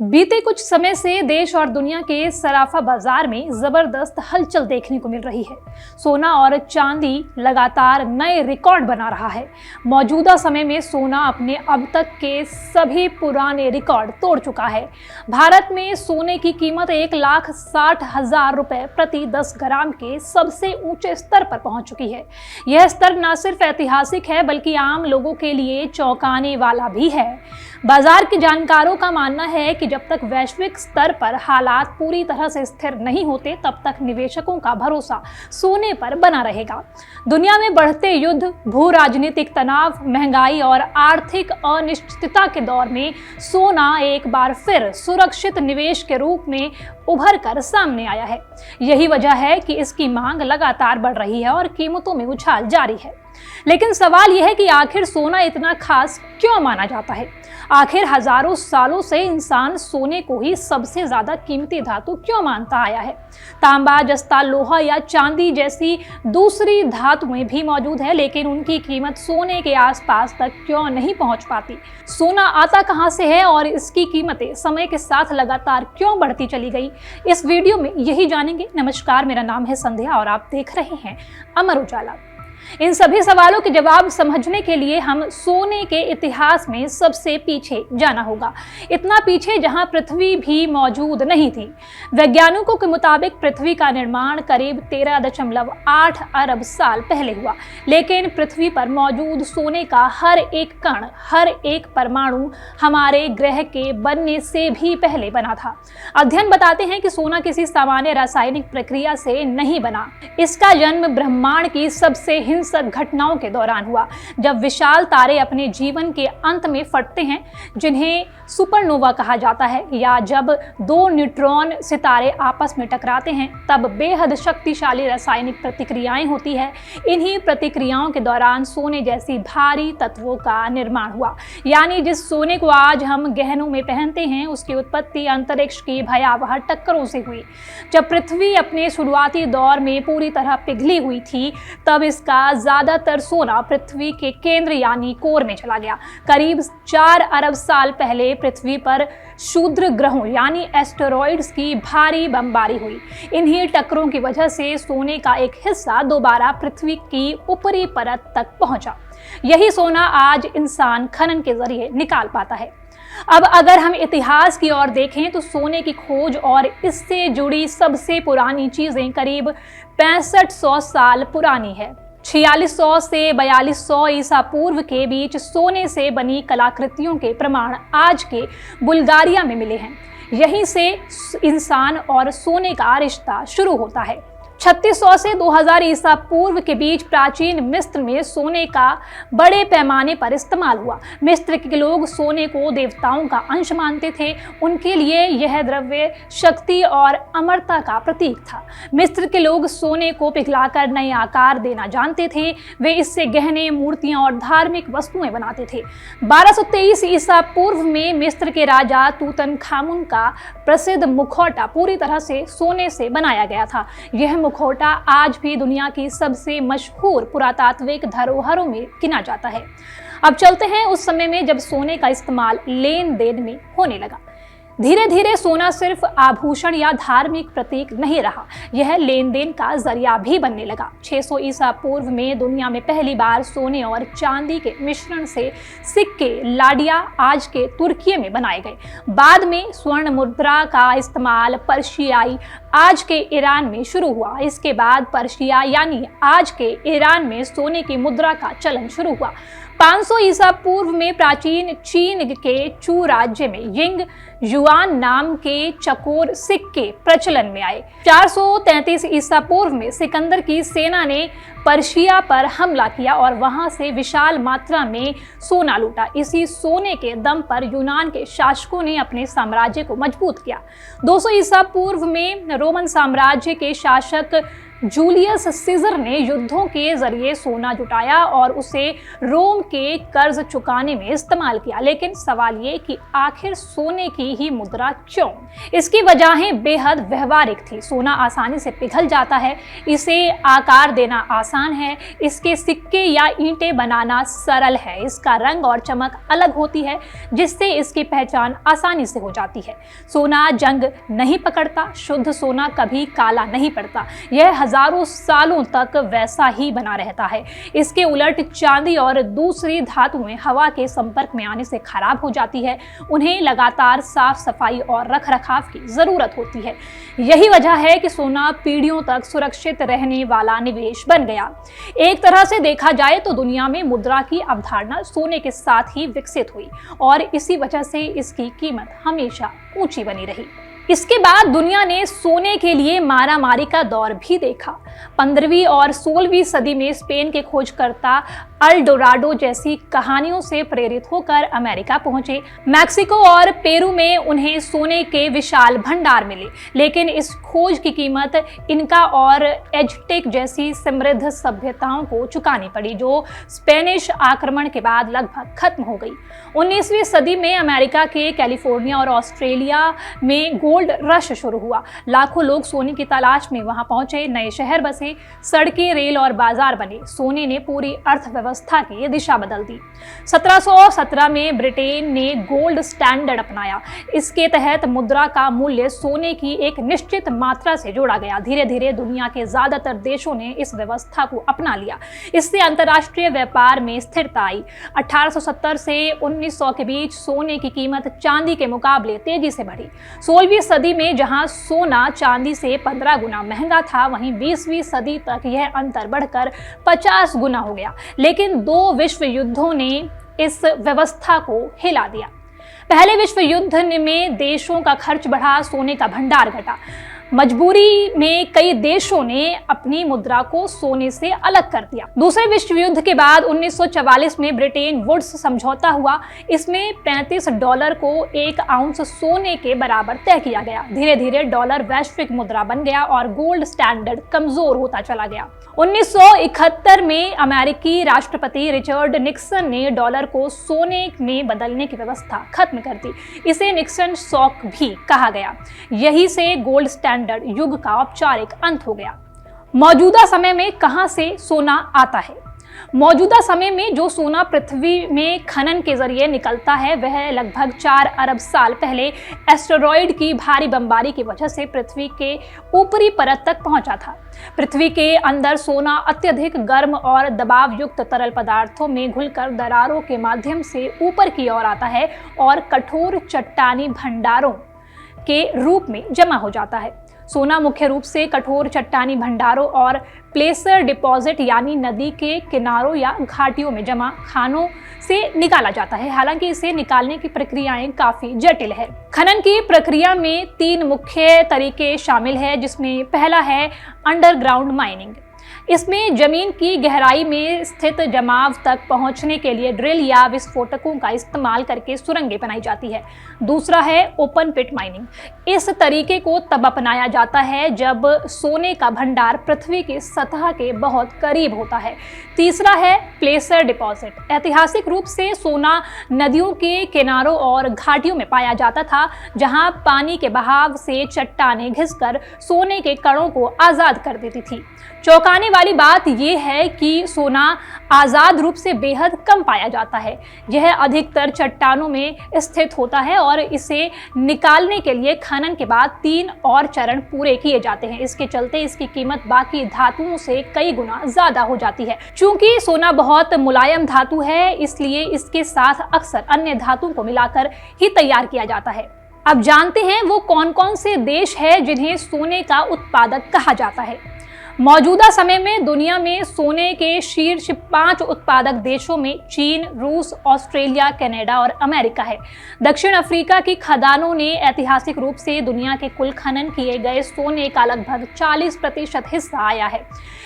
बीते कुछ समय से देश और दुनिया के सराफा बाजार में जबरदस्त हलचल देखने को मिल रही है। सोना और चांदी लगातार नए रिकॉर्ड बना रहा है। मौजूदा समय में सोना अपने अब तक के सभी पुराने रिकॉर्ड तोड़ चुका है। भारत में सोने की कीमत 1,60,000 रुपए प्रति 10 ग्राम के सबसे ऊंचे स्तर पर पहुंच चुकी है। यह स्तर न सिर्फ ऐतिहासिक है बल्कि आम लोगों के लिए चौंकाने वाला भी है। बाजार के जानकारों का मानना है कि जब तक वैश्विक स्तर पर हालात पूरी तरह से स्थिर नहीं होते तब तक निवेशकों का भरोसा सोने पर बना रहेगा। दुनिया में बढ़ते युद्ध, भू राजनीतिक तनाव, महंगाई और आर्थिक अनिश्चितता के दौर में सोना एक बार फिर सुरक्षित निवेश के रूप में उभर कर सामने आया है। यही वजह है कि इसकी मांग लगातार बढ़ रही है और कीमतों में उछाल जारी है। लेकिन सवाल यह है कि आखिर सोना इतना खास क्यों माना जाता है? आखिर हजारों सालों से इंसान सोने को ही सबसे ज्यादा कीमती धातु क्यों मानता आया है? तांबा, जस्ता, लोहा या चांदी जैसी दूसरी धातुएं भी मौजूद है, लेकिन उनकी कीमत सोने के आसपास तक क्यों नहीं पहुंच पाती? सोना आता कहां से है और इसकी कीमतें समय के साथ लगातार क्यों बढ़ती चली गई? इस वीडियो में यही जानेंगे। नमस्कार, मेरा नाम है संध्या और आप देख रहे हैं अमर उजाला। इन सभी सवालों के जवाब समझने के लिए हम सोने के इतिहास में सबसे पीछे जाना होगा। इतना पीछे जहां पृथ्वी भी मौजूद नहीं थी। वैज्ञानिकों के मुताबिक पृथ्वी का निर्माण करीब 13.8 अरब साल पहले हुआ, लेकिन पृथ्वी पर मौजूद सोने का हर एक कण, हर एक परमाणु हमारे ग्रह के बनने से भी पहले बना था। अध्ययन बताते हैं कि सोना किसी सामान्य रासायनिक प्रक्रिया से नहीं बना। इसका जन्म ब्रह्मांड की सबसे हिंसक घटनाओं के दौरान हुआ, जब विशाल तारे अपने जीवन के अंत में फटते हैं, जिन्हें सुपरनोवा कहा जाता है, या जब दो न्यूट्रॉन सितारे आपस में टकराते हैं, तब बेहद शक्तिशाली रासायनिक प्रतिक्रियाएं होती है। इन्हीं प्रतिक्रियाओं के दौरान सोने जैसी भारी तत्वों का निर्माण हुआ। यानी जिस सोने को आज हम गहनों में पहनते हैं, उसकी उत्पत्ति अंतरिक्ष की भयावह टक्करों से हुई। जब पृथ्वी अपने शुरुआती दौर में पूरी तरह पिघली हुई थी, तब इसका ज्यादातर सोना पृथ्वी के केंद्र यानी कोर में चला गया। करीब 4 अरब साल पहले पृथ्वी पर क्षुद्र ग्रहों यानी एस्टेरॉइड्स की भारी बमबारी हुई। इन्हीं टक्करों की वजह से सोने का एक हिस्सा दोबारा पृथ्वी की ऊपरी परत तक पहुंचा। यही सोना आज इंसान खनन के जरिए निकाल पाता है। अब अगर हम इतिहास की ओर देखें तो सोने की खोज और इससे जुड़ी सबसे पुरानी चीजें करीब 6500 साल पुरानी है। 4600 से 4200 ईसा पूर्व के बीच सोने से बनी कलाकृतियों के प्रमाण आज के बुल्गारिया में मिले हैं। यहीं से इंसान और सोने का रिश्ता शुरू होता है। 3600 से 2000 ईसा पूर्व के बीच प्राचीन मिस्र में सोने का बड़े पैमाने पर इस्तेमाल हुआ। मिस्र के लोग सोने को देवताओं का अंश मानते थे। उनके लिए यह द्रव्य शक्ति और अमरता का प्रतीक था। मिस्र के लोग सोने को पिघलाकर नए आकार देना जानते थे। वे इससे गहने, मूर्तियां और धार्मिक वस्तुएं बनाते थे। 1223 ईसा पूर्व में मिस्र के राजा तूतनखामुन का प्रसिद्ध मुखौटा पूरी तरह से सोने से बनाया गया था। यह मुखौटा आज भी दुनिया की सबसे मशहूर पुरातात्विक धरोहरों में गिना जाता है। अब चलते हैं उस समय में जब सोने का इस्तेमाल लेन देन में होने लगा। धीरे धीरे सोना सिर्फ आभूषण या धार्मिक प्रतीक नहीं रहा, यह लेन देन का जरिया भी बनने लगा। 600 ईसा पूर्व में दुनिया में पहली बार सोने और चांदी के मिश्रण से सिक्के, लाडिया आज के तुर्की में बनाए गए। बाद में स्वर्ण मुद्रा का इस्तेमाल पर्शियाई आज के ईरान में शुरू हुआ। इसके बाद पर्शिया यानी आज के ईरान में सोने की मुद्रा का चलन शुरू हुआ। 500 ईसा पूर्व में प्राचीन चीन के चू राज्य में यिंग युआन नाम के चकोर सिक्के प्रचलन में आए। 433 ईसा पूर्व में सिकंदर की सेना ने पर्शिया पर हमला किया और वहां से विशाल मात्रा में सोना लूटा। इसी सोने के दम पर यूनान के शासकों ने अपने साम्राज्य को मजबूत किया। 200 ईसा पूर्व में रोमन साम्राज्य के शासक जूलियस सीजर ने युद्धों के जरिए सोना जुटाया और उसे रोम के कर्ज चुकाने में इस्तेमाल किया। लेकिन सवाल ये कि आखिर सोने की ही मुद्रा क्यों? इसकी वजहें बेहद व्यवहारिक थी। सोना आसानी से पिघल जाता है, इसे आकार देना आसान आसान है, इसके सिक्के या ईंटें बनाना सरल है, इसका रंग और चमक अलग होती है जिससे इसकी पहचान आसानी से हो जाती है। सोना जंग नहीं पकड़ता, शुद्ध सोना कभी काला नहीं पड़ता, यह हजारों सालों तक वैसा ही बना रहता है। इसके उलट चांदी और दूसरी धातुएं हवा के संपर्क में आने से खराब हो जाती है, उन्हें लगातार साफ सफाई और रखरखाव की जरूरत होती है। यही वजह है कि सोना पीढ़ियों तक सुरक्षित रहने वाला निवेश बन गया। एक तरह से देखा जाए तो दुनिया में मुद्रा की अवधारणा सोने के साथ ही विकसित हुई और इसी वजह से इसकी कीमत हमेशा ऊंची बनी रही। इसके बाद दुनिया ने सोने के लिए मारामारी का दौर भी देखा। 15वीं और 16वीं सदी में स्पेन के खोजकर्ता अल डोराडो जैसी कहानियों से प्रेरित होकर अमेरिका पहुंचे। मैक्सिको और पेरू में उन्हें सोने के विशाल भंडार मिले, लेकिन इस खोज की कीमत इनका और एज़टेक जैसी समृद्ध सभ्यताओं को चुकानी पड़ी, जो स्पेनिश आक्रमण के बाद लगभग खत्म हो गई। 19वीं सदी में अमेरिका के कैलिफोर्निया और ऑस्ट्रेलिया में गोल्ड रश शुरू हुआ। लाखों लोग सोने की तलाश में वहां पहुंचे, नए शहर बसे, सड़कें, रेल और बाजार बने। सोने ने पूरी अर्थव्यवस्था की दिशा बदल दी। 1717 में ब्रिटेन ने गोल्ड स्टैंडर्ड अपनाया। इसके तहत मुद्रा का मूल्य सोने की एक निश्चित मात्रा से जोड़ा गया। धीरे धीरे दुनिया के ज्यादातर देशों ने इस व्यवस्था को अपना लिया। इससे अंतर्राष्ट्रीय व्यापार में स्थिरता आई। 1870 से 1900 के बीच सोने की कीमत चांदी के मुकाबले तेजी से बढ़ी। 16वीं सदी में जहां सोना चांदी से 15 गुना महंगा था, वहीं 20वीं सदी तक यह अंतर बढ़कर 50 गुना हो गया। लेकिन 2 विश्व युद्धों ने इस व्यवस्था को हिला दिया। पहले विश्व युद्ध में देशों का खर्च बढ़ा, सोने का भंडार घटा। मजबूरी में कई देशों ने अपनी मुद्रा को सोने से अलग कर दिया। दूसरे विश्व युद्ध के बाद 1944 में ब्रिटेन वुड्स समझौता हुआ। इसमें $35 को 1 आउंस सोने के बराबर तय किया गया। धीरे धीरे डॉलर वैश्विक मुद्रा बन गया और गोल्ड स्टैंडर्ड कमजोर होता चला गया। 1971 में अमेरिकी राष्ट्रपति रिचर्ड निक्सन ने डॉलर को सोने में बदलने की व्यवस्था खत्म कर दी। इसे निक्सन शॉक भी कहा गया। यही से गोल्ड स्टैंडर्ड युग का औपचारिक अंत हो गया। मौजूदा समय में कहां से सोना आता है? मौजूदा समय में जो सोना पृथ्वी में खनन के जरिए निकलता है, वह लगभग 4 अरब साल पहले एस्टेरॉयड की भारी बमबारी की वजह से पृथ्वी के ऊपरी परत तक पहुंचा था। पृथ्वी के अंदर सोना अत्यधिक गर्म और दबाव युक्त तरल पदार्थों में घुलकर दरारों के माध्यम से ऊपर की ओर आता है और कठोर चट्टानी भंडारों के रूप में जमा हो जाता है। सोना मुख्य रूप से कठोर चट्टानी भंडारों और प्लेसर डिपॉजिट यानी नदी के किनारों या घाटियों में जमा खानों से निकाला जाता है। हालांकि इसे निकालने की प्रक्रियाएं काफी जटिल है। खनन की प्रक्रिया में 3 मुख्य तरीके शामिल है, जिसमें पहला है अंडरग्राउंड माइनिंग। इसमें जमीन की गहराई में स्थित जमाव तक पहुंचने के लिए ड्रिल या विस्फोटकों का इस्तेमाल करके सुरंगें बनाई जाती है। दूसरा है ओपन पिट माइनिंग। इस तरीके को तब अपनाया जाता है जब सोने का भंडार पृथ्वी की सतह के बहुत करीब होता है। तीसरा है प्लेसर डिपॉजिट। ऐतिहासिक रूप से सोना नदियों के किनारों और घाटियों में पाया जाता था, जहां पानी के बहाव से चट्टानें घिसकर सोने के कणों को आजाद कर देती थी। चौंकाने वाली बात यह है कि सोना आजाद रूप से बेहद कम पाया जाता है। यह अधिकतर चट्टानों में स्थित होता है और इसे निकालने के लिए खनन के बाद 3 और चरण पूरे किए जाते हैं। इसके चलते इसकी कीमत बाकी धातुओं से कई गुना ज्यादा हो जाती है। चूंकि सोना बहुत मुलायम धातु है, इसलिए इसके साथ अक्सर अन्य धातुओं को मिलाकर ही तैयार किया जाता है। अब जानते हैं वो कौन कौन से देश हैं जिन्हें सोने का उत्पादक कहा जाता है। मौजूदा समय में दुनिया में सोने के शीर्ष 5 उत्पादक देशों में चीन, रूस, ऑस्ट्रेलिया, कनाडा और अमेरिका है। दक्षिण अफ्रीका की खदानों ने ऐतिहासिक रूप से दुनिया के कुल खनन किए गए सोने का लगभग 40% हिस्सा आया है।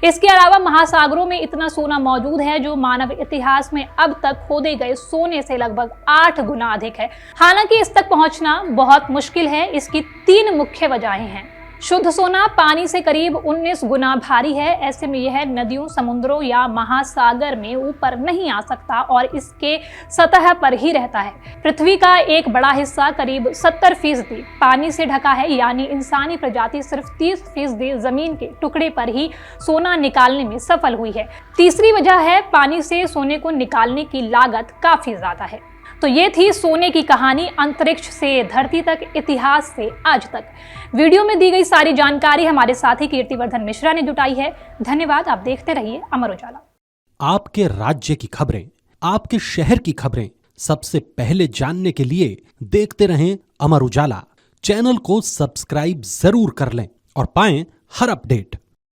इसके अलावा महासागरों में इतना सोना मौजूद है जो मानव इतिहास में अब तक खोदे गए सोने से लगभग 8 गुना अधिक है। हालांकि इस तक पहुंचना बहुत मुश्किल है। इसकी 3 मुख्य वजहें हैं। शुद्ध सोना पानी से करीब 19 गुना भारी है। ऐसे में यह नदियों, समुद्रों या महासागर में ऊपर नहीं आ सकता और इसके सतह पर ही रहता है। पृथ्वी का एक बड़ा हिस्सा करीब 70% पानी से ढका है, यानी इंसानी प्रजाति सिर्फ 30% जमीन के टुकड़े पर ही सोना निकालने में सफल हुई है। तीसरी वजह है पानी से सोने को निकालने की लागत काफी ज्यादा है। तो ये थी सोने की कहानी, अंतरिक्ष से धरती तक, इतिहास से आज तक। वीडियो में दी गई सारी जानकारी हमारे साथी कीर्तिवर्धन मिश्रा ने जुटाई है। धन्यवाद। आप देखते रहिए अमर उजाला। आपके राज्य की खबरें, आपके शहर की खबरें सबसे पहले जानने के लिए देखते रहें अमर उजाला। चैनल को सब्सक्राइब जरूर कर लें और पाएं हर अपडेट।